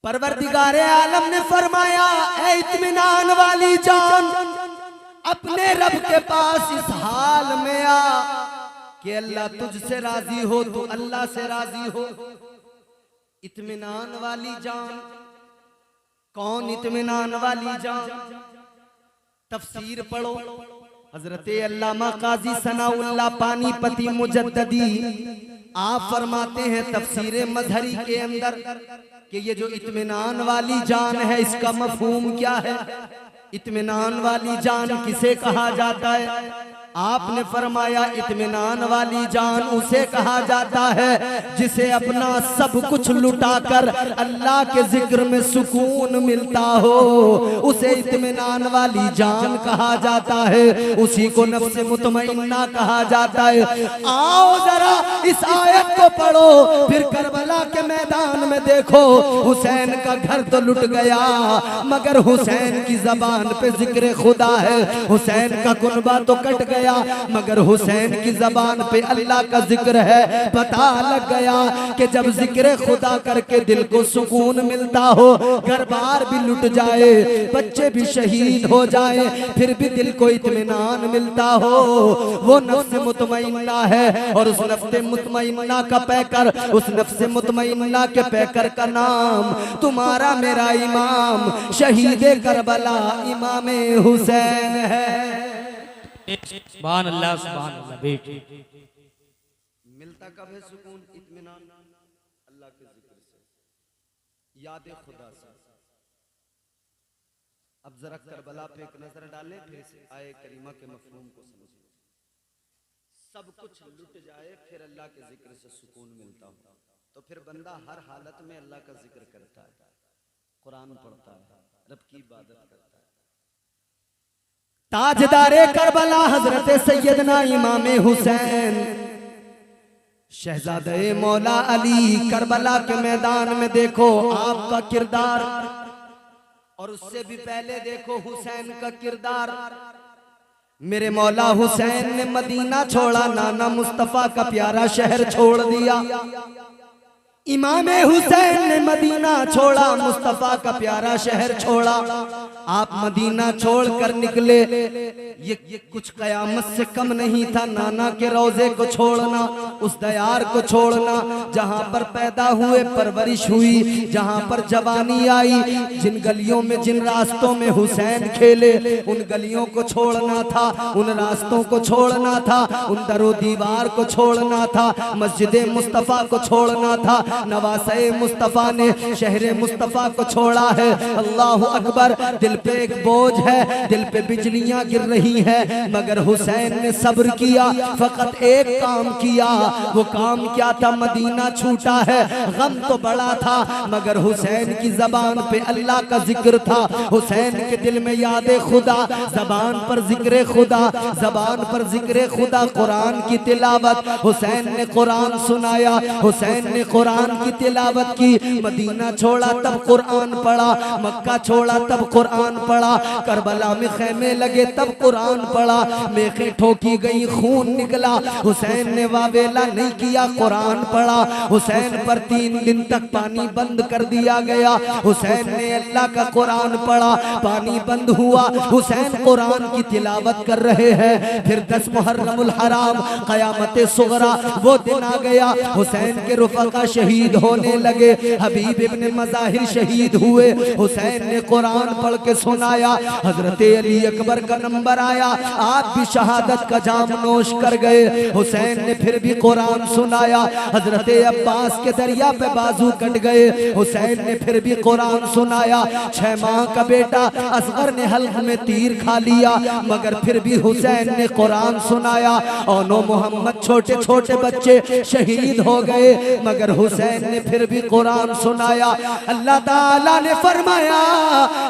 परवरदिगारे आलम ने फरमाया, ऐ इत्मीनान वाली जान, अपने रब के पास इस हाल में आ कि अल्लाह तुझसे राजी हो, तू अल्लाह से राजी हो। इत्मीनान वाली जान, कौन इत्मीनान वाली जान? तफसीर पढ़ो, हजरत अल्लामा काजी सनाउल्लाह पानीपती मुजद्ददी आप फरमाते हैं तफसीर मजहरी के अंदर कि ये जो इत्मीनान वाली जान है इसका मफहूम क्या है, इत्मीनान वाली जान किसे कहा जाता है? आपने फरमाया इत्मीनान वाली जान उसे कहा जाता है जिसे अपना सब कुछ लुटाकर अल्लाह के जिक्र में सुकून मिलता हो, उसे इत्मीनान वाली जान कहा जाता है, उसी को नफ्स मुतमइन्ना कहा जाता है। आओ जरा इस आयत को पढ़ो, फिर करबला के मैदान में देखो, हुसैन का घर तो लुट गया मगर हुसैन की जबान पे जिक्र खुदा है, हुसैन का कुनबा तो कट गया मगर हुसैन की जबान पे अल्लाह का जिक्र है। पता लग गया कि जब जिक्र खुदा करके दिल को सुकून मिलता हो, घर बार भी लुट जाए, बच्चे भी शहीद हो जाए, फिर भी दिल को इत्मीनान मिलता हो, वो नफ्स मुतमइन्ना है। और उस नफ्स मुतमइन्ना का पैकर, उस नफ्स मुतमइन्ना के पैकर का नाम तुम्हारा मेरा इमाम शहीद करबला इमाम हुसैन है। सुभान अल्लाह, सुभान अल्लाह। बेटे मिलता कब है सुकून? इत्मीनान अल्लाह के जिक्र से, याद खुदा से। अब जरा करबला पे एक नजर डालें, फिर इस आए करीमा के मफहूम को समझें। सब कुछ लुट जाए फिर अल्लाह के जिक्र से सुकून मिलता हो, तो फिर बंदा हर हालत में अल्लाह का जिक्र करता है, कुरान पढ़ता है, रब की इबादत करता है। ताजदारे करबला हजरत सैयदना इमाम हुसैन शहजादे मौला अली, करबला के मैदान में देखो आपका किरदार, और उससे भी पहले देखो हुसैन का किरदार। मेरे मौला हुसैन ने मदीना छोड़ा, नाना मुस्तफा का प्यारा शहर छोड़ दिया। इमाम हुसैन ने मदीना छोड़ा, मुस्तफा का प्यारा शहर छोड़ा। आप मदीना छोड़कर निकले, ये कुछ कयामत से कम नहीं था नाना के रोजे को छोड़ना, उस दयार को छोड़ना जहां पर पैदा हुए, परवरिश हुई, जहां पर जवानी आई, जिन गलियों में जिन रास्तों में हुसैन खेले उन गलियों को छोड़ना था, उन रास्तों को छोड़ना था, उन दरो दीवार को छोड़ना था, मस्जिद मुस्तफा को छोड़ना था। नवासे मुस्तफा ने शहर मुस्तफा को छोड़ा है। अल्लाह अकबर। दिल पे एक बोझ है, दिल पे बिजलियां गिर रही हैं, मगर हुसैन ने सब्र किया, फकत एक काम किया। वो काम क्या था? मदीना छूटा है, गम तो बड़ा था मगर हुसैन की जबान पे अल्लाह का जिक्र था, हुसैन के दिल में याद खुदा, जबान पर जिक्र खुदा, जबान पर जिक्र खुदा, कुरान की तिलावत। हुसैन ने कुरान सुनाया, हुसैन ने कुरान की तिलावत की। मदीना छोड़ा तब कुरान पढ़ा, मक्का छोड़ा तब कुरान पढ़ा, करबला में खेमे लगे तब कुरान पढ़ा, मेखे ठोकी गई खून निकला, हुसैन ने वावेला नहीं किया, कुरान पढ़ा। हुसैन पर 3 दिन तक पानी बंद कर दिया गया, हुसैन ने अल्लाह का कुरान पढ़ा, पानी बंद हुआ, हुसैन कुरान की तिलावत कर रहे हैं। फिर 10 मुहर्रमुल हराम क़यामत सुगरा वो दिन आ गया, हुसैन के रुफ़क़ा शहीद होने लगे, हबीब इब्न मज़ाहिर शहीद हुए, हुसैन ने कुरान पढ़ के सुनाया। हजरत अली अकबर का नंबर आया, आप भी शहादत का जाम नोश कर गए, हुसैन ने फिर भी कुरान सुनाया। हजरत अब्बास के दरिया पे बाजू कट गए, हुसैन ने फिर भी कुरान सुनाया। 6 माह का बेटा असगर ने हल्क में तीर खा लिया, मगर फिर भी हुसैन ने कुरान सुनाया। और नो मोहम्मद छोटे छोटे बच्चे शहीद हो गए, मगर हुसैन ने फिर भी कुरान सुनाया। अल्लाह ताला ने फरमाया,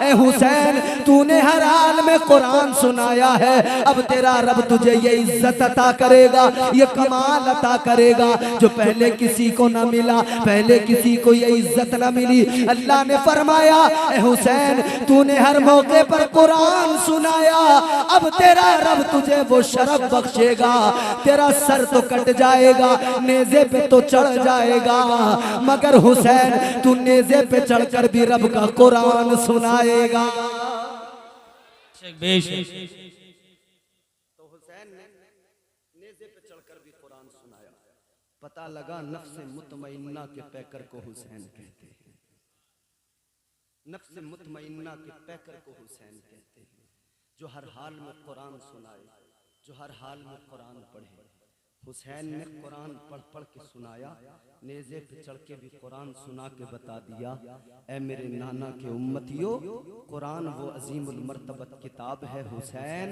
ए हुसैन तूने हर हाल में कुरान सुनाया है, अब तेरा रब तुझे ये इज्जत अता करेगा, ये कमाल अता करेगा जो पहले किसी को न मिला, पहले किसी को ये इज्जत न मिली। अल्लाह ने फरमाया, ए हुसैन तूने हर मौके पर कुरान सुनाया, अब तेरा रब तुझे वो शरफ बख्शेगा, तेरा सर तो कट जाएगा, नेज़े पे तो चढ़ जाएगा, मगर हुसैन तू नेज़े पे चढ़कर भी रब का कुरान सुनाएगा। बेशक तो हुसैन ने नेज़े पे चढ़कर भी कुरान सुनाया। पता लगा नफ्स मुतमइन्ना के पैकर को हुसैन कहते हैं, नफ्स मुतमइन्ना के पैकर को हुसैन कहते हैं, जो हर हाल में कुरान सुनाए, जो हर हाल में कुरान पढ़े। हुसैन ने कुरान पढ़ पढ़ के सुनाया, नेज़े पे चढ़ के भी कुरान सुना के बता दिया, ऐ मेरे नाना के उम्मतियों, कुरान वो अजीमुल मर्तबत किताब है हुसैन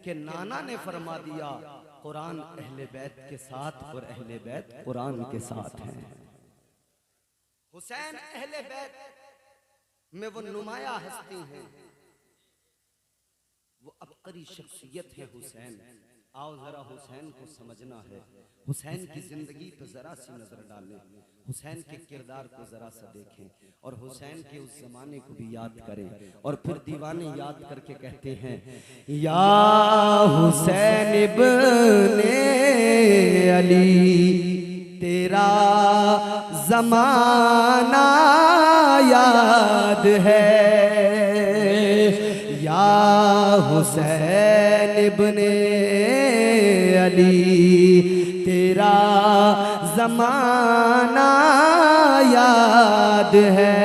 के नाना ने फरमा दिया, कुरान अहले बैत के साथ और अहले बैत कुरान के साथ हैं। हुसैन अहले बैत में वो नुमाया हस्ती हैं, वो अबकरी शख्सियत है हुसैन। आओ जरा हुसैन को समझना है, हुसैन की जिंदगी पे जरा सी नजर डालें, हुसैन के किरदार को जरा सा देखें और हुसैन के उस जमाने को भी याद करें। और फिर दीवाने याद करके कहते हैं, या हुसैन इब्ने अली तेरा जमाना याद है, या हुसैन इब्ने अली तेरा जमाना याद है,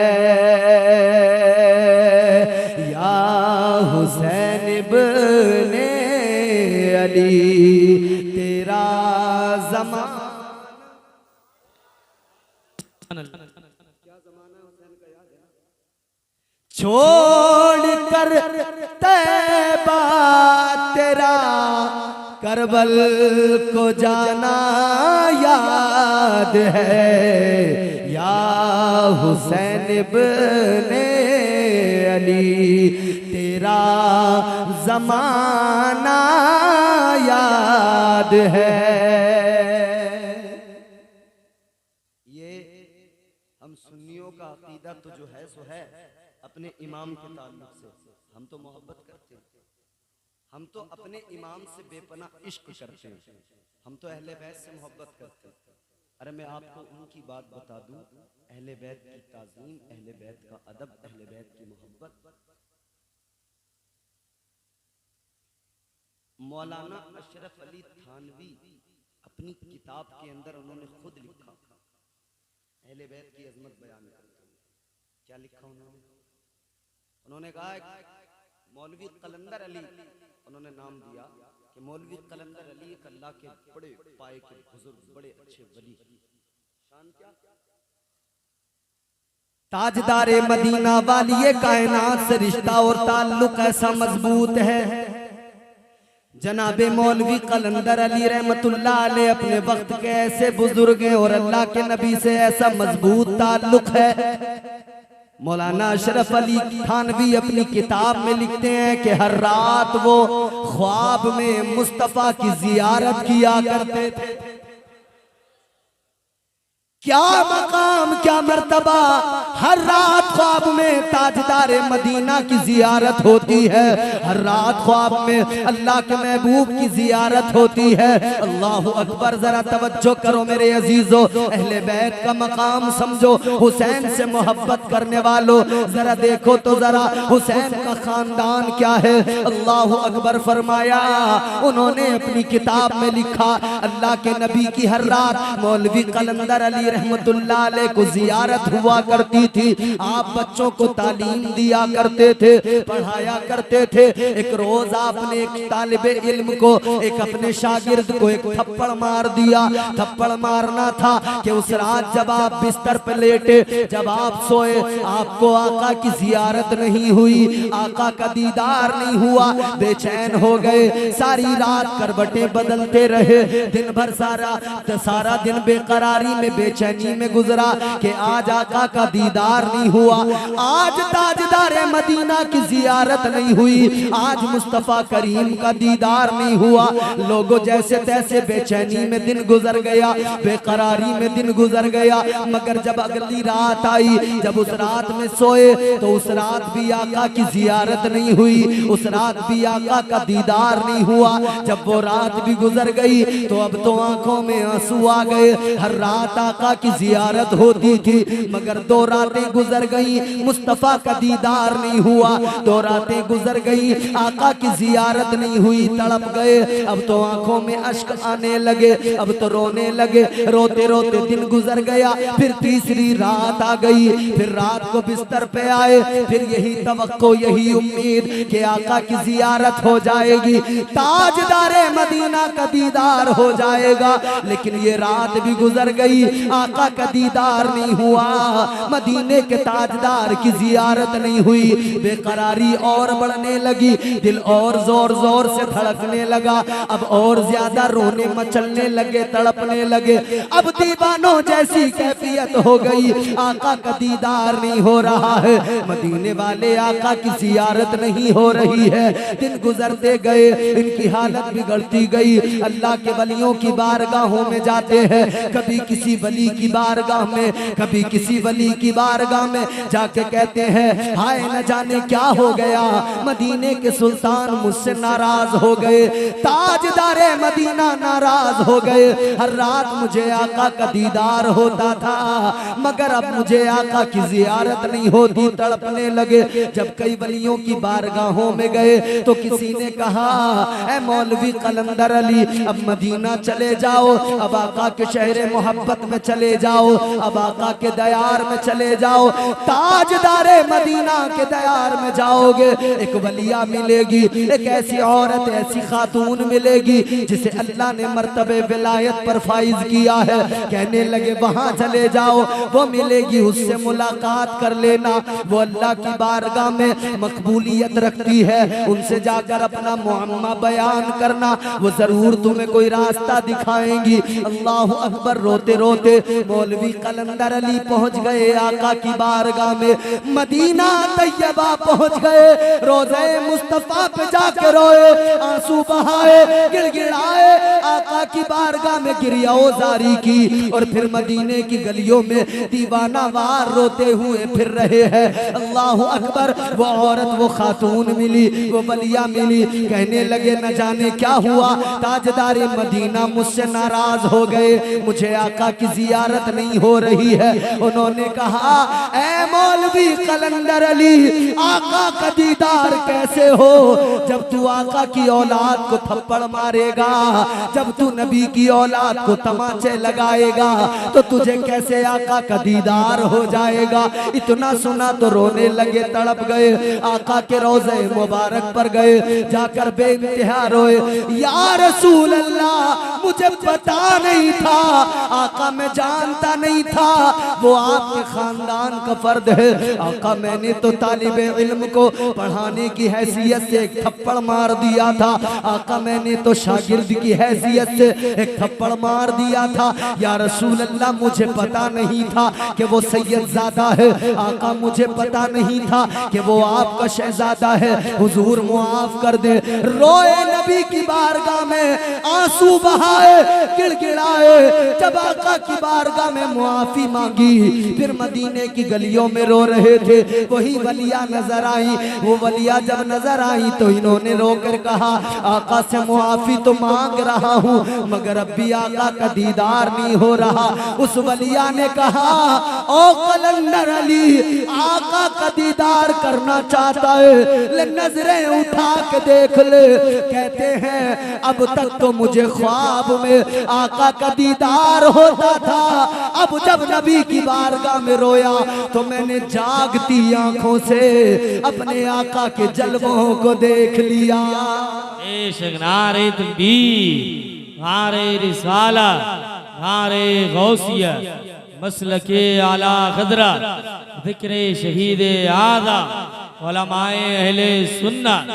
या हुसैन इब्ने अली तेरा जमाना। छोड़ कर तैबा तेरा करबल को जाना याद है, या हुसैन इब्ने अली तेरा जमाना याद है। ये हम सुन्नियों का अकीदा तो जो है सो है अपने इमाम के ताल्लुक से, हम तो मोहब्बत करते हैं, हम तो अपने इमाम से बेपनाह इश्क करते हैं, हम तो अहले बैत से मोहब्बत करते हैं। अरे मैं आपको उनकी बात बता दूं, अहले बैत की ताज़ीम, अहले बैत का अदब, अहले बैत की मोहब्बत। मौलाना अशरफ अली थानवी अपनी किताब के अंदर उन्होंने खुद लिखा, अहले बैत की अजमत बयान करते हैं। क्या लिखा उन्होंने? उन्होंने कहा मौलवी कलंदर अली, उन्होंने नाम दिया कि मौलवी कलंदर अली एक अल्लाह के बड़े पाए के बुजुर्ग, बड़े अच्छे वली। शान क्या? ताजदारे मदीना वाली कायनात से रिश्ता और ताल्लुक ऐसा मजबूत है। जनाबे मौलवी कलंदर अली रहमतुल्लाह अलैह अपने वक्त के ऐसे बुजुर्ग हैं और अल्लाह के नबी से ऐसा मजबूत ताल्लुक है। मौलाना अशरफ अली थानवी अपनी किताब में लिखते हैं कि हर रात वो ख्वाब में मुस्तफा की जियारत किया करते थे। क्या मकाम, क्या मर्तबा, हर रात ख्वाब में ताजदार मदीना की जियारत होती है, हर रात ख्वाब में अल्लाह के महबूब की जियारत होती है। अल्लाहु अकबर। जरा तवज्जो करो मेरे अजीजों, अहले बैत का मकाम समझो, हुसैन से मोहब्बत करने वालों जरा देखो तो जरा हुसैन का खानदान क्या है। अल्लाहु अकबर फरमाया, उन्होंने अपनी किताब में लिखा अल्लाह के नबी की हर रात मौलवी कलंदर अली रहमतुल्लाह अलैह को जियारत हुआ करती थी। आप बच्चों को तालीम दिया करते थे, पढ़ाया करते थे। एक रोज आपने एक तालिबे इल्म को, एक अपने शागिर्द को एक थप्पड़ मार दिया। थप्पड़ मारना था कि उस रात जब आप बिस्तर पर लेटे, जब आप सोए, आपको आका की जियारत नहीं हुई, आका का दीदार नहीं हुआ, बेचैन हो गए। सारी रात करवटें बदलते रहे, दिन भर सारा दिन बेकरारी में, बेचैनी में गुजरा कि आज आका का दीदार नहीं हुआ। हुआ, आज ताजदार मदीना की जियारत नहीं हुई, आज मुस्तफा करीम का दीदार नहीं हुआ। लोगों जैसे तैसे बेचैनी में दिन गुजर गया, बेकरारी में दिन गुजर गया। मगर जब अगली रात आई, जब उस रात में सोए तो उस रात भी आका की जियारत नहीं हुई, उस रात भी आका का दीदार नहीं हुआ। जब वो रात भी गुजर गई तो अब तो आंखों में आंसू आ गए। हर रात आका की जियारत होती थी, मगर 2 रातें गुजर गई, मुस्तफा का दीदार नहीं हुआ। 2 रातें गुजर गई, आका की जियारत नहीं हुई, तड़प गए। अब तो आंखों में अश्क आने लगे, अब तो रोने लगे। रोते रोते दिन गुजर गया, फिर तीसरी रात आ गई, फिर रात को बिस्तर पे आए, फिर यही तवक्को, यही उम्मीद कि आका की जियारत हो जाएगी, ताजदारे मदीना का दीदार हो जाएगा। लेकिन ये रात भी गुजर गई, आका का दीदार नहीं हुआ, मदीने के ताजदार की जियारत नहीं हुई। बेकरारी और बढ़ने लगी, दिल और जोर जोर से धड़कने लगा, अब और ज्यादा रोने मचलने लगे, तड़पने लगे। अब दीवानों जैसी कैफियत हो गई, आका का दीदार नहीं हो रहा है, मदीने वाले आका की जियारत नहीं हो रही है। दिन गुजरते गए, इनकी हालत बिगड़ती गई। अल्लाह के वलियों की बारगाहों में जाते हैं, कभी किसी वली की बारगाह में, कभी किसी वली की बारगाह में जाके कहते हैं, हाय न जाने क्या हो गया, मदीने के सुल्तान मुझसे नाराज हो गए, ताजदारे मदीना नाराज हो गए। हर रात मुझे आका का दीदार होता था, मगर अब मुझे आका की जियारत नहीं होती, तड़पने लगे। जब कई वलियों की बारगाहों में गए तो किसी ने कहा, ऐ मौलवी कलंदर अली, अब मदीना चले जाओ, अब आका के शहरे मोहब्बत में चले जाओ, अब आका के दयार में चले जाओ, ताजदारे मदीना के दयार में जाओगे, एक वलिया मिलेगी, एक ऐसी औरत, ऐसी खातून मिलेगी जिसे अल्लाह ने मर्तबे विलायत पर फाइज किया है। कहने लगे वहां चले जाओ, वो मिलेगी, उससे मुलाकात कर लेना, वो अल्लाह की बारगाह में मकबूलियत रखती है, उनसे जाकर अपना मुअम्मा बयान करना, वो जरूर तुम्हें कोई रास्ता दिखाएंगी। अल्लाह अकबर। रोते रोते मौलवी कलंदर अली पहुंच गए आका की बारगाह में, मदीना तैयबा पहुंच गए, रोज़े मुस्तफा पे जाके रोए, आंसू बहाए, गिड़गिड़ाए, आका की बारगाह में गिरियाओ जारी की, और फिर मदीने की गलियों में दीवाना वार रोते हुए फिर रहे हैं। अल्लाह अकबर। वो औरत, वो खातून मिली, वो वलिया मिली, कहने लगे न जाने क्या हुआ, ताजदारे मदीना मुझसे नाराज हो गए, मुझे आका की जियारत नहीं हो रही है। उन्होंने कहा, ऐ मौलवी कलंदर अली, आका का दीदार कैसे हो जब तू आका की औलाद को थप्पड़ मारेगा, जब तू नबी की औलाद को तमाचे लगाएगा, तो तुझे कैसे आका का दीदार हो जाएगा। इतना सुना तो रोने लगे, तड़प गए, आका के रोज़े मुबारक पर गए, जाकर बेइंतहा रोए, या रसूल अल्लाह, मुझे पता नहीं था, आका मैं जानता नहीं था वो आपके खानदान का फर्द है। आका मैंने तो तालिबे इल्म को पढ़ाने की हैसियत से एक थप्पड़ मार दिया था, आका मैंने तो शागिर्द की हैसियत से एक थप्पड़ मार दिया था। या रसूल अल्लाह, मुझे पता नहीं था कि वो सैयदजादा है, आका मुझे पता नहीं था कि वो आपका शहजादा है, हुजूर मुआफ कर दे। रोए नबी की बारगाह में, आंसू बहाए, गिड़गिड़ाए, जब आका की बारगाह में मुआफी मांगी, फिर मदीने की गलियों में रो रहे थे। वही वलिया नजर आई, वो वलिया जब नजर आई तो इन्होंने रोकर कहा, आका से मुआफी तो मांग रहा हूँ, मगर अब भी आका का दीदार नहीं हो रहा। उस वलिया ने कहा, ओ कलंदर अली, आका का दीदार करना चाहता है, ले नजरें उठा के देख ले। कहते हैं, अब तक तो मुझे ख्वाब में आका का दीदार होता था, अब जब नबी की बारगाह में रोया तो मैंने जागती आंखों से अपने आका के जलवों को देख लिया। नारे तकबीर, नारे रिसाला, नारे गौसिया, मसलके आला खदरा, जिक्रे शहीद आदा, उलमाए अहले सुन्नत,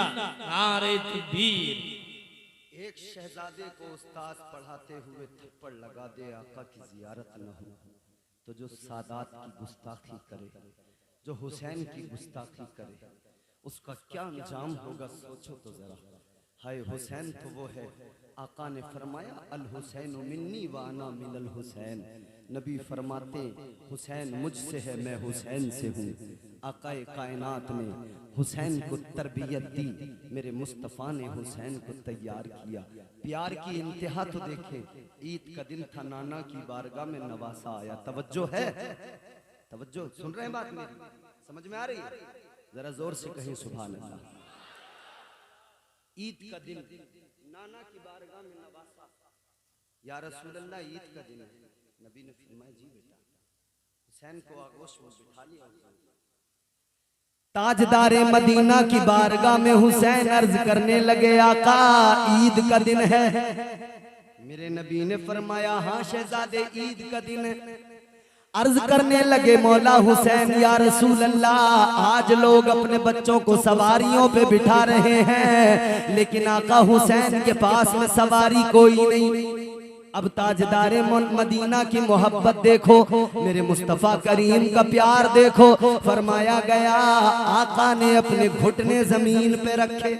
नारे तकबीर। एक शहजादे को उस्ताद पढ़ाते हुए थप्पड़ लगा दे, आका की जियारत न हो, तो जो सादात की गुस्ताखी करे, जो हुसैन की गुस्ताखी करे उसका क्या अंजाम होगा, सोचो तो जरा। हाय हुसैन तो वो है, आका ने फरमाया अल हुसैन मिन्नी व अना मिनल हुसैन। नबी फरमाते हुसैन मुझसे है, मैं हुसैन से हूँ। आकाए कायनात ने हुसैन को तरबियत दी, मेरे मुस्तफ़ा ने हुसैन को तैयार किया। प्यार की इंतहा तो देखें, ईद का दिन था, नाना की बारगाह में नवासा आया। तवज्जो है, तवज्जो, सुन रहे हैं बात मेरी, समझ में आ रही है? जरा जोर से कहें सुभान अल्लाह। ईद का दिन, नाना की बारगाह में नवासा, या रसूल अल्लाह ईद का दिन है। नबी ने फरमाया जी बेटा। हुसैन को आगोश में बिठा लिया। ताजदारे मदीना की बारगाह में हुसैन अर्ज करने लगे आका ईद का दिन है। मेरे नबी ने फरमाया हाँ शहजादे ईद का दिन है। अर्ज करने लगे मौला हुसैन या रसूल अल्लाह आज लोग अपने बच्चों को सवारियों पे बिठा रहे हैं, लेकिन आका हुसैन के पास में सवारी कोई नहीं। अब ताजदारे मदीना की मोहब्बत देखो, मेरे मुस्तफा करीम का प्यार देखो। फरमाया गया आका ने अपने घुटने जमीन पे रखे।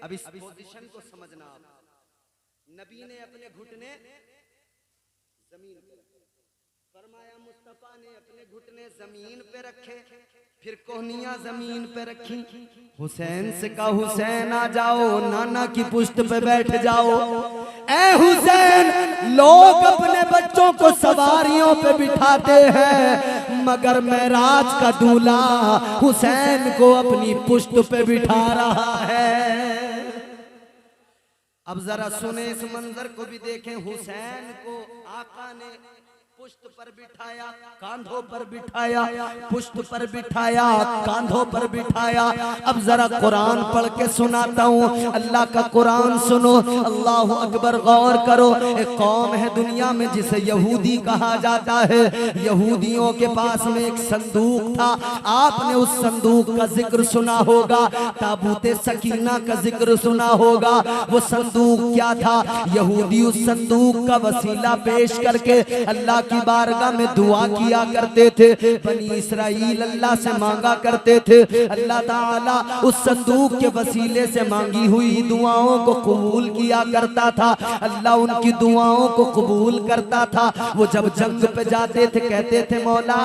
अब इस पोजीशन को समझना आप, नबी ने अपने घुटने जमीन पे रखे, फरमाया मुस्तफा ने अपने घुटने जमीन पे रखे, फिर कोहनियां जमीन पे रखी। हुसैन से कहा हुसैन आ जाओ, नाना की पुश्त पे बैठ जाओ। ए हुसैन लोग अपने बच्चों को सवारियों पे बिठाते हैं, मगर मेराज का दूल्हा हुसैन को अपनी पुश्त पे बिठा रहा है। अब जरा सुने इस मंजर को भी देखें। हुसैन को आका ने पुश्त पर बिठाया, कांधों पर बिठाया, पुश्त पर बिठाया, कांधों पर बिठाया। अब जरा कुरान पढ़ के सुनाता हूँ, अल्लाह का कुरान सुनो। अल्लाह अकबर, गौर करो। एक कौम है दुनिया में जिसे यहूदी कहा जाता है। यहूदियों के पास में एक संदूक था, आपने उस संदूक का जिक्र सुना होगा, ताबूते सकीना का जिक्र सुना होगा। वो संदूक क्या था? यहूदी उस संदूक का वसीला पेश करके अल्लाह की बारगाह में दुआ किया करते थे। बनी इसराइल अल्लाह से मांगा करते थे, अल्लाह ताला उस संदूक के वसीले से मांगी हुई दुआओं को कबूल किया करता था। अल्लाह उनकी दुआओं को कबूल करता था। वो जब जंग पे जाते थे कहते थे मौला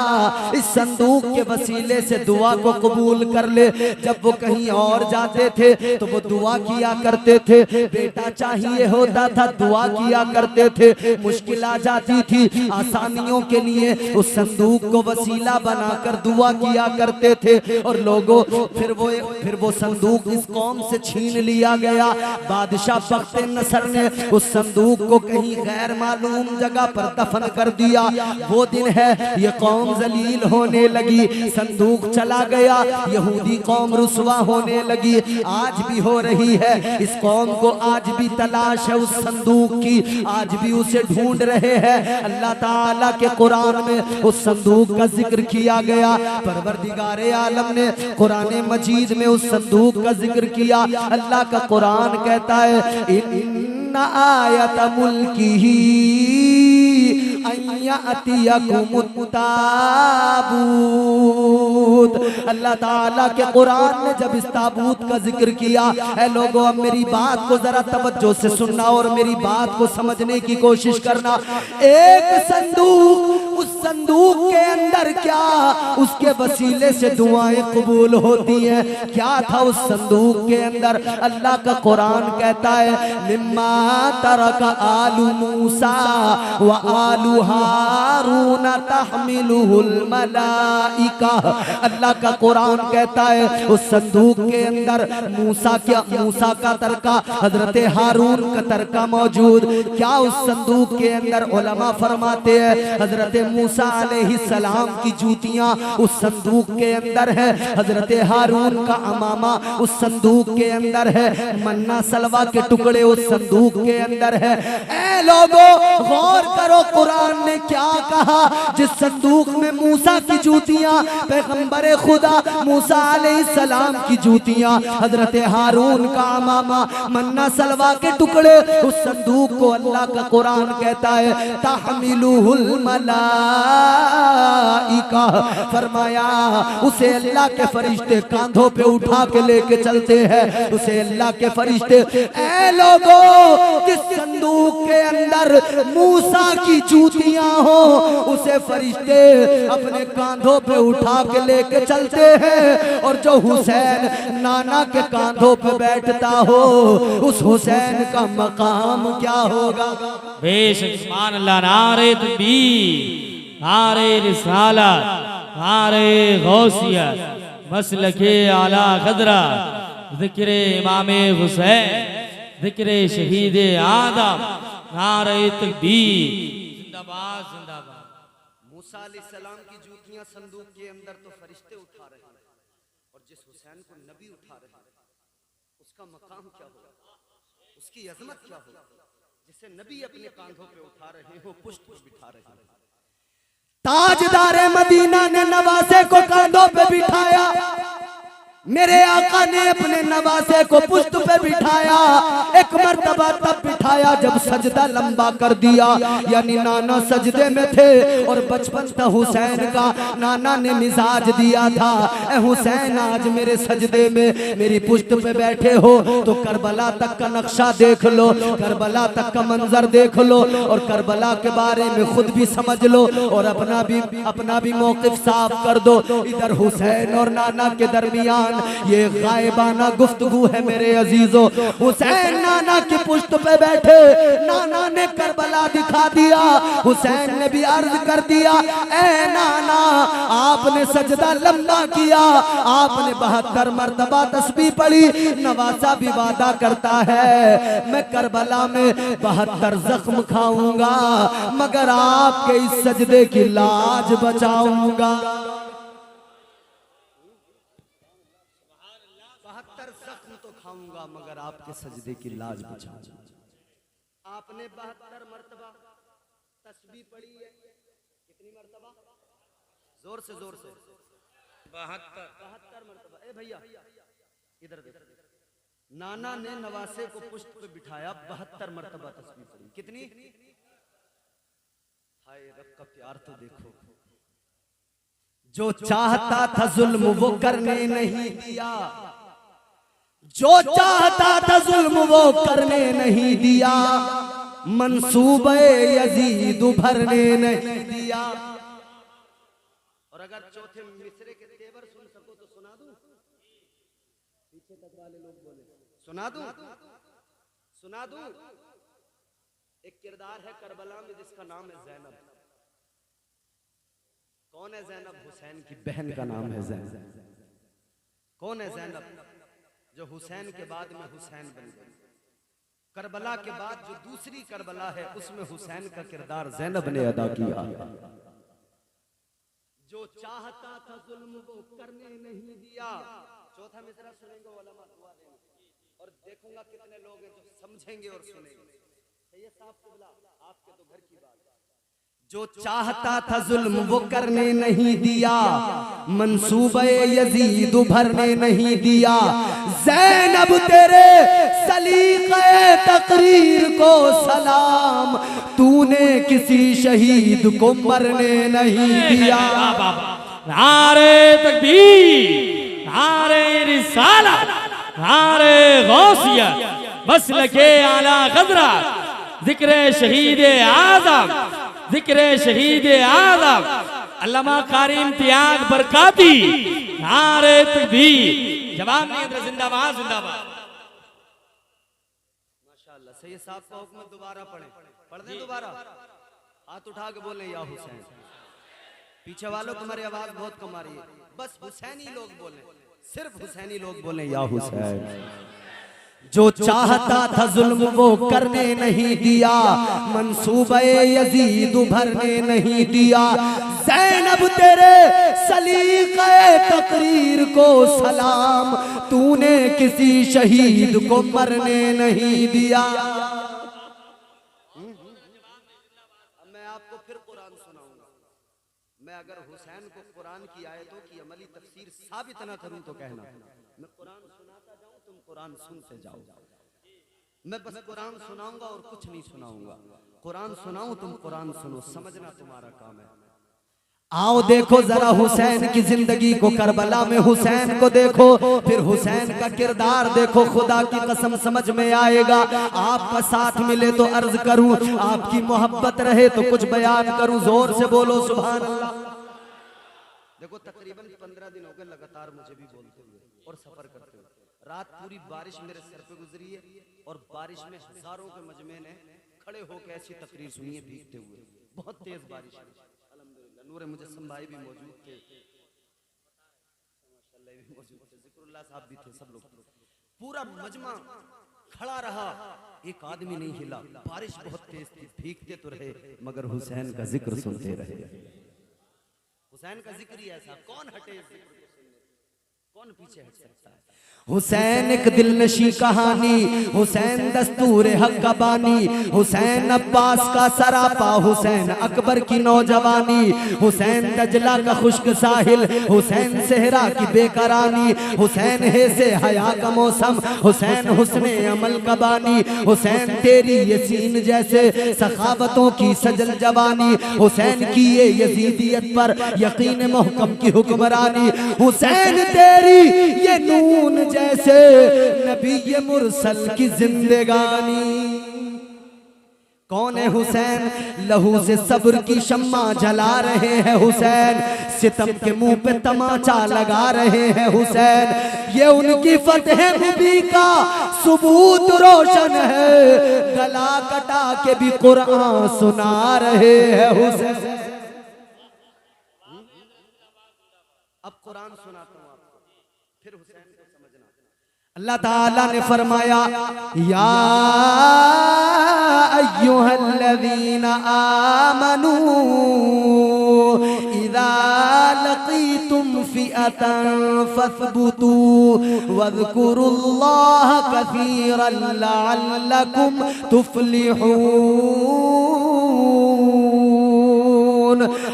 इस संदूक के वसीले से दुआ को कबूल कर ले। जब वो कहीं और जाते थे तो वो दुआ किया करते थे। बेटा चाहिए होता था, दुआ किया करते थे। मुश्किल आ जाती थी, आसानियों के लिए उस संदूक को वसीला बनाकर दुआ किया करते थे। और लोगों फिर वो संदूक इस कौम से छीन लिया गया। बादशाह बख्ते नसर ने उस संदूक को कहीं गैर मालूम जगह पर दफन कर दिया। वो दिन है, ये कौम जलील होने लगी, संदूक चला गया, यहूदी कौम रुसवा होने लगी। आज भी हो रही है। इस कौम को आज भी तलाश है उस संदूक की, आज भी उसे ढूंढ रहे हैं। अल्लाह ताला के कुरान में उस संदूक का जिक्र किया गया। परवरदिगारे आलम ने कुरान मजीद में उस संदूक का जिक्र किया। अल्लाह का कुरान कहता है इन्ना आयत मुल्किही अय्यातियकुमुत ताबूत। अल्लाह ताला के कुरान ने जब इस ताबूत का जिक्र किया, है लोगों अब मेरी बात को जरा तवज्जो से सुनना और मेरी बात को समझने की कोशिश करना। एक संदूक, उस संदूक के अंदर क्या उसके वसीले से दुआएं कबूल होती हैं। क्या था उस संदूक के अंदर? अल्लाह का कुरान कहता है मिम्मा तरक आलू मूसा व आलू हारून तहमिलुहुल मलाइका। अल्लाह का कुरान कहता है उस संदूक के अंदर मूसा का तरका, हजरत हारून का तरका मौजूद। क्या उस संदूक के अंदर? उलमा फरमाते हैं हजरत मूसा अलैहिस्सलाम की जूतियां उस संदूक के अंदर है, हजरत हारून का अमामा उस संदूक के अंदर है, मन्ना सलवा के टुकड़े उस संदूक के अंदर है। ऐ लोगों गौर करो कुरान ने क्या कहा। जिस संदूक में मूसा की जूतियां, पैगंबर खुदा मूसा अलैहिस्सलाम की जूतियां, हजरत हारून का अमामा, मन्ना सलवा के टुकड़े, उस संदूक को अल्लाह का कुरान कहता है तहमिलुहुल मलाइका। मलाइका, फरमाया उसे अल्लाह के फरिश्ते कांधों पे उठा के लेके चलते हैं। उसे अल्लाह के फरिश्ते, ऐ लोगों जिस संदूक के अंदर मूसा की जूतियां हो, उसे फरिश्ते अपने कांधों पे उठा के लेके चलते हैं। और जो हुसैन नाना के कांधों पे बैठता हो, उस हुसैन का मकाम क्या होगा। बेशक सुभान अल्लाह। नारे तकबीर, नारे रिसालत, नारे गौसिया, मसलके आला खदरा, जिक्र इमाम हुसैन, जिक्र शहीद आदम, नारे तकबीर, जिंदाबाद जिंदाबाद। मूसा अलैहिस्सलाम की जूतियां संदूक के अंदर तो फरिश्ते उठा रहे हैं, और जिस हुसैन को नबी उठा रहे हैं, उसका मकाम क्या होगा, उसकी अजमत क्या होगा, जिसे नबी अपने कांधों पे उठा रहे हो, पुष्ट पर बिठा रहे हैं। ताजदारे मदीना ने नवासे को कांधों पे बिठाया, मेरे आका ने अपने नवासे को पुष्ट पे बिठाया। एक मर्तबा तब बिठाया जब सजदा लंबा कर दिया, यानी नाना सजदे में थे और बचपन था हुसैन का। नाना ने मिजाज दिया था, ए हुसैन आज मेरे सजदे में मेरी पुष्ट पे बैठे हो तो करबला तक का नक्शा देख लो, करबला तक का मंजर देख लो, और करबला के बारे में खुद भी समझ लो और अपना भी मौक़िफ़ साफ कर दो। इधर हुसैन और नाना के दरमियान ये गायबाना गुफ्तगू है मेरे अजीजों। हुसैन नाना की पुश्त पे बैठे, नाना ने करबला दिखा दिया। हुसैन ने भी अर्ज कर दिया, ए नाना आपने सजदा लंबा किया, आपने 72 मरतबा तस्बीह पढ़ी। नवासा भी वादा करता है मैं करबला में 72 जख्म खाऊंगा, मगर आपके इस सजदे की लाज बचाऊंगा। 72 जख्म तो खाऊंगा मगर आपके सजदे की लाज बचाऊंगा। आपने 72 मरतबा तस्बीह पढ़ी है, कितनी मरतबा, जोर से 72 मरतबा। ए भैया इधर देखो, नाना ने नवासे को पुष्ट पे बिठाया, 72 मरतबा तस्बीह पढ़ी, कितनी। हाय रब का प्यार तो देखो, जो चाहता था जुल्म वो करने नहीं दिया, जो चाहता था जुल्म वो करने नहीं दिया, मंसूबे यजीद भरने नहीं दिया। और अगर चौथे मिसरे के तेवर सुन सको तो सुना दूं, पीछे तक वाले लोग बोले सुना दूं, सुना दूं। एक किरदार है करबला में जिसका नाम है ज़ैनब। कौन है ज़ैनब? हुसैन की बहन का नाम है ज़ैनब। कौन है ज़ैनब? जो हुसैन के बाद में हुसैन बन गई। करबला के बाद जो दूसरी करबला है उसमें हुसैन का किरदार ज़ैनब ने अदा किया। जो चाहता था जुल्म वो करने नहीं दिया। चौथा मिसरा सुनेंगे, उलमा दुआ देंगे और देखूंगा कितने लोग हैं जो समझेंगे और सुनेंगे। सैयद साहब क़िबला, आपके तो घर की बात। जो चाहता था जुल्म वो करने नहीं दिया, मंसूबे यजीद भरने नहीं दिया। ज़ैनब तेरे सलीक़े तकरीर को सलाम, तूने किसी शहीद को मरने नहीं दिया। नारे तकबीर, नारे रिसालत, नारे गौसिया, मसलके आला खदरा, जिक्र शहीद आज़म, जिक्र शहीद आज़म अल्लामा कारी इम्तियाज बरकाती। नारे तकबीर, जवाब नहीं है, जिंदाबाद जिंदाबाद। माशाअल्लाह। सैयद साहब का हुक्म दोबारा पढ़े, पढ़ दें दोबारा, हाथ उठा के बोले या हुसैन। पीछे वालों तुम्हारी आवाज बहुत कम आ रही है, बस हुसैनी लोग बोले, सिर्फ हुसैनी लोग बोले या हुसैन। जो चाहता था जुल्म वो करने नहीं दिया, मंसूबे यजीद भरने नहीं दिया। ज़ैनब तेरे सलीक़े तकरीर को सलाम, तूने किसी शहीद को मरने नहीं दिया। मैं आपको फिर कुरान सुनाऊंगा। मैं अगर हुसैन को कुरान की आयतों की अमली तफसीर साबित ना करूं तो कहना, मैं कुरान सुनाता जाऊं तुम कुरान सुनते जाओ। मैं बस कुरान सुनाऊंगा और कुछ नहीं सुनाऊंगा। कुरान सुनाऊं तुम कुरान सुनो, समझना तुम्हारा काम है। आओ देखो जरा हुसैन की जिंदगी को, करबला में हुसैन को देखो, फिर हुसैन का किरदार देखो। खुदा की कसम समझ में आएगा। आपका साथ मिले तो अर्ज करूं, आपकी मोहब्बत रहे तो कुछ बयान करूं। जोर से बोलो सुभान अल्लाह। देखो तकरीबन 15 दिन हो गए लगातार मुझे भी बोलते हुए और सफर करते हुए। रात पूरी बारिश मेरे सर पे गुजरी है और बारिश में हजारों के मजमे ने खड़े होकर ऐसी तकरीर सुनी है भीगते हुए। बहुत तेज बारिश है। अल्हम्दुलिल्लाह नूरे मुजस्सम भाई भी मौजूद थे, माशाअल्लाह भी मौजूद थे, जिक्रुल्लाह साहब भी थे, सब लोग। पूरा मजमा खड़ा रहा, एक आदमी नहीं हिला। बारिश बहुत तेज थी, भीगते तो रहे मगर हुसैन का जिक्र सुनते रहे। हुसैन का जिक्र ही ऐसा, कौन हटे इस जिक्र को सुनने, कौन पीछे हट सकता है। हुसैन एक दिल नशी कहानी, हुसैन दस्तूर हक का बानी, हुसैन अब्बास का सरापा, हुसैन अकबर की नौजवानी, हुसैन दजला का खुश्क साहिल, हुसैन सेहरा की बेकरानी, हुसैन है से हया का मौसम, हुसैन हुस्ने अमल का बानी, हुसैन तेरी यसीन जैसे सखावतों की सजल जवानी, हुसैन की ये यजीदियत पर यकीन मोहकम की हुक्मरानी, हुसैन तेरी ये नून जैसे नबी ये मुरसल की जिंदगानी। कौन है हुसैन? लहू से सब्र की शम्मा जला रहे हैं हुसैन, सितम के मुंह पे तमाचा लगा रहे हैं हुसैन। ये उनकी फतह मुबी का सबूत रोशन है, गला कटा के भी कुरान सुना रहे हैं हुसैन। अब कुरान सुनाता हूं आपको, फिर हुसैन को समझना। अल्लाह ताला ने फरमाया, या अय्युहल्लज़ीना आमनू इज़ा लक़ीतुम फ़िअतन फ़स्बुतू वज़्कुरुल्लाह कसीरन लअल्लकुम तुफ़्लिहून।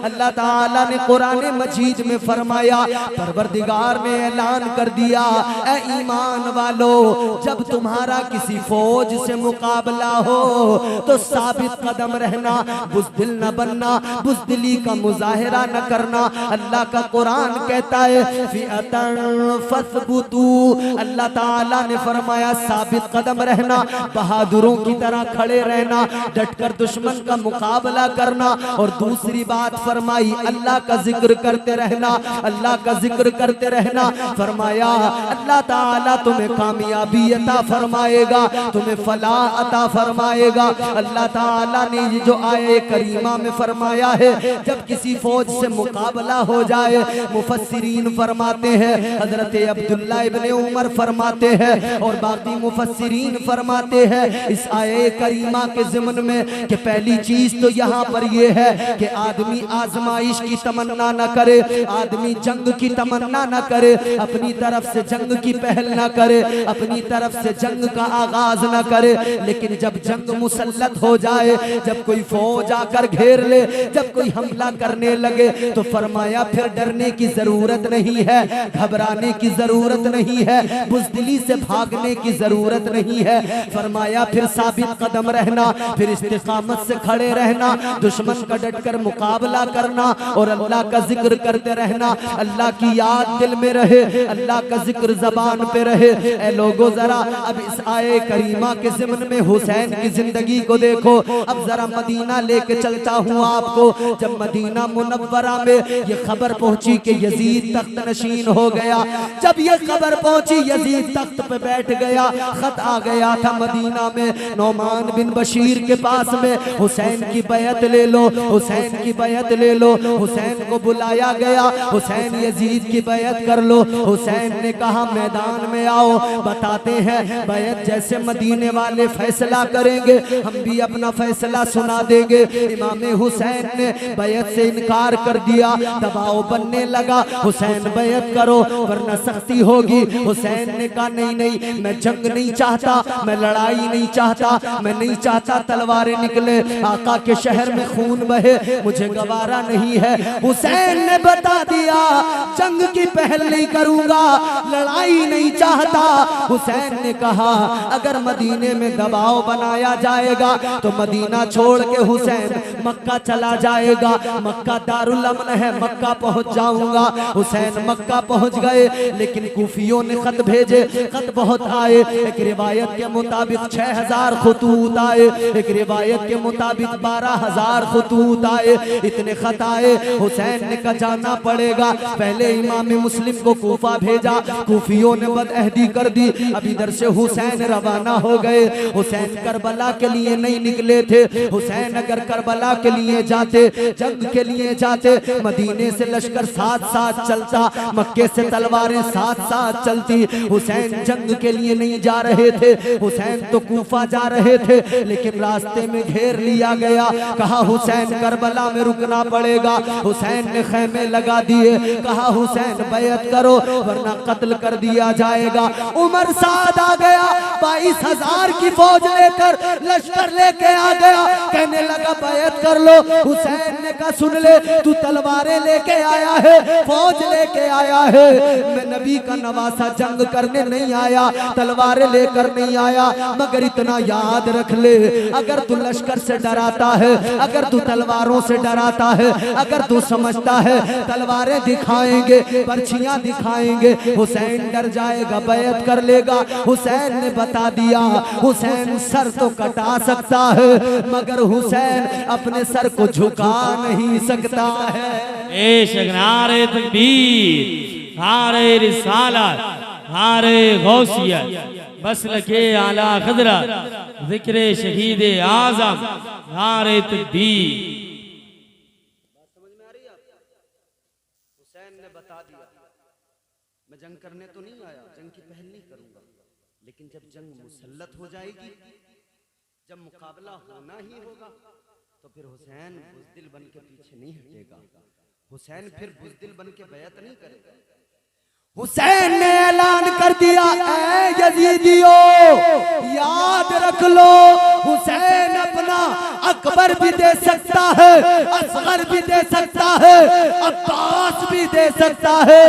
अल्लाह ताला ने कुरान मजीद में फरमाया, परवरदिगार ने ऐलान कर दिया, ए ईमान वालो, जब तुम्हारा किसी फौज से मुकाबला हो तो साबित कदम रहना, बुज़दिल न बनना, बुज़दिली का मुजाहिरा न करना। अल्लाह का कुरान कहता है फ़िअतन फ़स्बुतू, अल्लाह ताला ने फरमाया साबित कदम रहना, बहादुरों की तरह खड़े रहना, डटकर दुश्मन का मुकाबला करना। और दूसरी बात फरमाई, अल्लाह का जिक्र करते रहना, अल्लाह का जिक्र करते रहना। फरमाया अल्लाह ताला तुम्हें कामयाबी अता फरमाएगा, तुम्हें फलाह अता फरमाएगा। अल्लाह ताला ने ये जो आये करीमा में फरमाया है, जब किसी फौज से मुकाबला हो जाए, मुफस्सिरीन फरमाते हैं, हजरत अब्दुल्लाह इब्ने उमर फरमाते हैं और बाकी मुफस्सिरीन फरमाते हैं इस आये करीमा के ज़िम्न में कि पहली चीज तो यहाँ पर ये है कि आदमी आजमाइश की तमन्ना न करे, आदमी जंग की तमन्ना न करे, अपनी तरफ से जंग की पहल न करे, अपनी तरफ से जंग का आगाज न करे। लेकिन जब जंग मुसल्लत हो जाए, जब कोई फौज आकर घेर ले, जब कोई हमला करने लगे, तो फरमाया फिर डरने की जरूरत नहीं है, घबराने की जरूरत नहीं है, बुज़दिली से भागने की जरूरत नहीं है। फरमाया फिर साबित कदम रहना, फिर इस्तिकामत से खड़े रहना, दुश्मन का डटकर मुकाबला करना और अल्लाह का जिक्र करते रहना। अल्लाह की याद दिल में रहे, अल्लाह का जिक्र जबान पे रहे। ए लोगो जरा अब इस आये करीमा के ज़िम्न में हुसैन की जिंदगी को देखो। अब जरा मदीना लेके चलता हूँ आपको। जब मदीना मुनव्वरा में ये खबर पहुंची कि यजीद तख्त नशीन हो गया, जब ये खबर पहुंची यजीद तख्त पे बैठ गया, खत आ गया था मदीना में नौमान बिन बशीर के पास में, हुसैन की बैयत ले लो, हुसैन की बैयत ले लो। हुसैन को बुलाया गया, हुसैन यजीद की बैयत कर लो। हुसैन ने कहा मैदान में आओ, बताते हैं बैयत जैसे मदीने वाले फैसला करेंगे, हम भी अपना फैसला सुना देंगे। इमाम हुसैन ने बैयत से इनकार कर दिया, दबाव बनने लगा, हुसैन बैयत करो वरना सख्ती होगी। हुसैन ने कहा नहीं नहीं, मैं जंग नहीं चाहता, मैं लड़ाई नहीं चाहता, मैं नहीं चाहता तलवारें निकले, आका के शहर में खून बहे, मुझे गवारा नहीं है। हुसैन ने बता दिया जंग की पहल नहीं करूंगा, लड़ाई नहीं चाहता। हुसैन ने कहा अगर मदीने में दबाव बनाया जाएगा तो मदीना छोड़ के हुसैन मक्का चला जाएगा। मक्का दारुल अमन है, मक्का पहुंच जाऊंगा। हुसैन मक्का पहुंच गए, लेकिन कूफियों ने खत भेजे, खत बहुत आए। एक रिवायत के मुताबिक 6000 खतूत आए, एक रिवायत के मुताबिक 12000 खतूत आए। इतने खत आए, हुसैन ने कहा जाना पड़ेगा। पहले इमाम मुस्लिम को कूफा भेजा, कूफियों ने बदअहदी कर दी। अब इधर से हुसैन रवाना हो गए। हुसैन करबला के लिए नहीं निकले थे। हुसैन अगर करबला के लिए जाते, जंग के लिए जाते, मदीने से लश्कर साथ साथ चलता, मक्के से तलवारें साथ साथ चलती। हुसैन जंग के लिए नहीं जा रहे थे, हुसैन तो कूफा जा रहे थे, लेकिन रास्ते में घेर लिया गया। कहा हुसैन करबला में रुकना पड़ेगा। हुसैन ने खैमे लगा दिए, कहा हुसैन बैयत करो वरना कत्ल कर दिया जाएगा। उमर साद आ गया, 22,000 की फौज लेकर लश्कर लेके आ गया। कहने लगा बैयत कर लो। हुसैन ने कहा सुन ले, तू तलवारें लेके आया है, फौज लेके आया है, मैं नबी का नवासा जंग करने नहीं आया, तलवारें लेकर नहीं आया। मगर इतना याद रख ले, अगर तू लश्कर से डराता है, अगर तू तलवारों से डराता है, अगर तू समझता है तलवारें दिखाएंगे, पर्चियां दिखाएंगे, हुसैन डर जाएगा, बैयत कर लेगा। हुसैन ने बता दिया हुसैन सर तो कटा सकता है, मगर हुसैन अपने सर को झुका नहीं सकता है। नारे तकबीर, नारे रिसालत, नारे गौसियत, मसलके आला खदरा, जिक्र शहीद आजम, नारे तकबीर। समझ में आ रही है आपको? हुसैन ने बता दिया मैं जंग करने तो नहीं आया, जंग की पहल नहीं करूंगा, लेकिन जब जंग मुसल्लत हो जाएगी, जब मुकाबला होना ही होगा, तो फिर हुसैन बुज़दिल बन के पीछे नहीं हटेगा। हुसैन फिर बुज़दिल बन के बैयत नहीं करेगा। हुसैन ने ऐलान कर दिया ऐ यजीदियों, याद रख लो हुसैन अपना अकबर भी दे सकता है, असगर भी दे सकता है, अब्बास भी दे सकता है,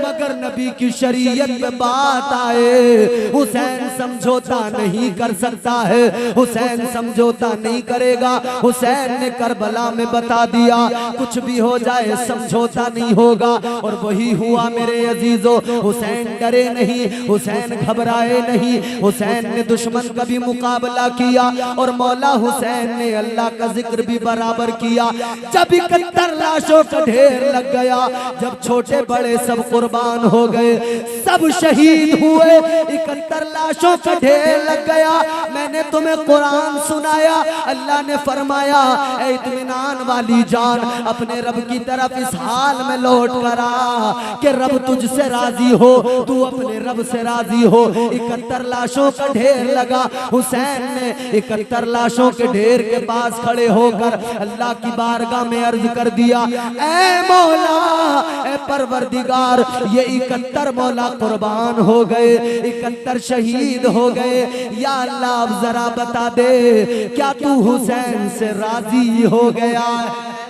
मगर नबी की शरीयत में बात आए हुसैन समझौता नहीं कर सकता है, हुसैन समझौता नहीं करेगा। हुसैन ने करबला में बता दिया कुछ भी हो जाए समझौता नहीं होगा, और वही हुआ मेरे अजीजों। हुसैन डरे नहीं, हुसैन घबराए नहीं, हुसैन ने दुश्मन का भी मुकाबला किया और मौला हुसैन ने अल्लाह का जिक्र भी बराबर किया। जब 71 लाशों का ढेर लग गया, जब छोटे बड़े सब कुर्बान हो गए, सब शहीद हुए, 71 लाशों का ढेर लग गया। मैंने तुम्हें कुरान सुनाया, अल्लाह ने फरमाया ऐ इत्मीनान वाली जान अपने रब की तरफ इस हाल में लौट कर आ कि रब तुझसे राजी हो, तू अपने रब से राजी हो। 71 लाशों का ढेर लगा। हुसैन ने 71 लाशों के ढेर के पास खड़े होकर अल्लाह की बारगाह में अर्ज कर दिया ऐ मौला, ऐ परवरदिगार, ये 71 मौला कुर्बान हो गए, 71 शहीद हो गए। या अल्लाह अब जरा बता दे क्या तू हुसैन से राजी हो गया है?